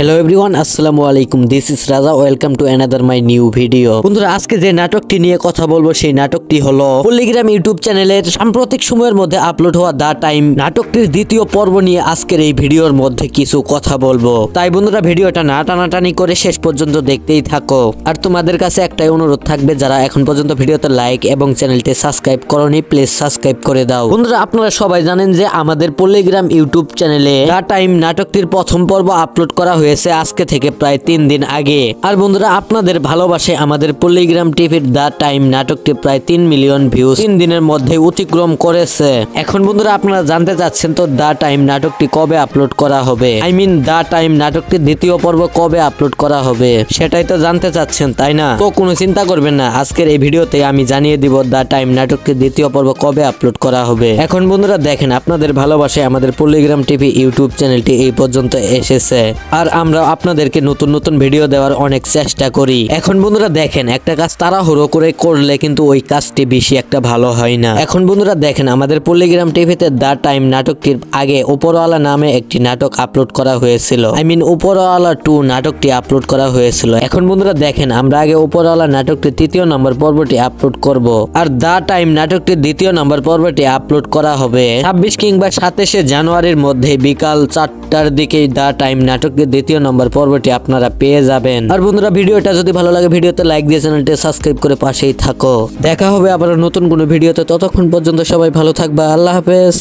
Hello everyone, আসসালামু আলাইকুম। This is রাজা। Welcome to another my new video. বন্ধুরা, আজকে যে নাটকটি নিয়ে কথা বলবো সেই নাটকটি হলো পল্লিগ্রাম ইউটিউব চ্যানেলের সাম্প্রতিক সময়ের মধ্যে আপলোড হওয়া দা টাইম নাটকটির দ্বিতীয় পর্ব নিয়ে আজকের এই ভিডিওর মধ্যে কিছু কথা বলবো। তাই বন্ধুরা, ভিডিওটা না টানাটানি করে শেষ পর্যন্ত দেখতেই থাকো। আর তোমাদের কাছে একটাই অনুরোধ থাকবে, যারা এখন পর্যন্ত ভিডিওতে লাইক এবং চ্যানেলটি সাবস্ক্রাইব করনি, প্লিজ সাবস্ক্রাইব করে দাও। বন্ধুরা, আপনারা সবাই জানেন যে আমাদের পল্লিগ্রাম ইউটিউব চ্যানেলে দা টাইম নাটকটির প্রথম পর্ব আপলোড করা হয়েছে আজকে থেকে প্রায় 3 দিন আগে। আর বন্ধুরা, আপনাদের ভালোবাসে আমাদের পল্লিগ্রাম টিভির দা টাইম নাটকটি প্রায় 3 মিলিয়ন ভিউজ 3 দিনের মধ্যে অতিক্রম করেছে। এখন বন্ধুরা, আপনারা জানতে চাচ্ছেন তো দা টাইম নাটকটি কবে আপলোড করা হবে, দা টাইম নাটকটির দ্বিতীয় পর্ব কবে আপলোড করা হবে, সেটাই তো জানতে চাচ্ছেন, তাই না? তো কোনো চিন্তা করবেন না, আজকের এই ভিডিওতে আমি জানিয়ে দিব দা টাইম নাটকটির দ্বিতীয় পর্ব কবে আপলোড করা হবে। এখন বন্ধুরা দেখেন, আপনাদের ভালোবাসে আমাদের পল্লিগ্রাম টিভি ইউটিউব চ্যানেলটি এই পর্যন্ত এসেছে, আর আমরা আপনাদেরকে নতুন নতুন ভিডিও দেওয়ার অনেক চেষ্টা করি। এখন বন্ধুরা দেখেন, একটা কাজ তাড়াহুড়ো করে করলে কিন্তু ওই কাজটি বেশি একটা ভালো হয় না। এখন বন্ধুরা দেখেন, আমাদের পল্লিগ্রাম টিভিতে দা টাইম নাটকটির আগে উপরওয়ালা নামে একটি নাটক আপলোড করা হয়েছিল। উপরওয়ালা 2 নাটকটি আপলোড করা হয়েছিল। এখন বন্ধুরা দেখেন, আমরা আগে উপরওয়ালা নাটকটির 3য় নম্বর পর্বটি আপলোড করব, আর দা টাইম নাটকটির 2য় নম্বর পর্বটি আপলোড করা হবে 26 কিংবা 27 জানুয়ারির মধ্যে বিকাল 4টার দিকে। দা টাইম নাটকটির 2য় নম্বর পর্বটি আপনারা পেয়ে যাবেন। আর বন্ধুরা, ভিডিওটা যদি ভালো লাগে ভিডিওতে লাইক দিয়ে চ্যানেলটি সাবস্ক্রাইব করে পাশেই থাকো। দেখা হবে আবার নতুন কোনো ভিডিওতে। ততক্ষণ পর্যন্ত সবাই ভালো থাকবা। আল্লাহ হাফেজ।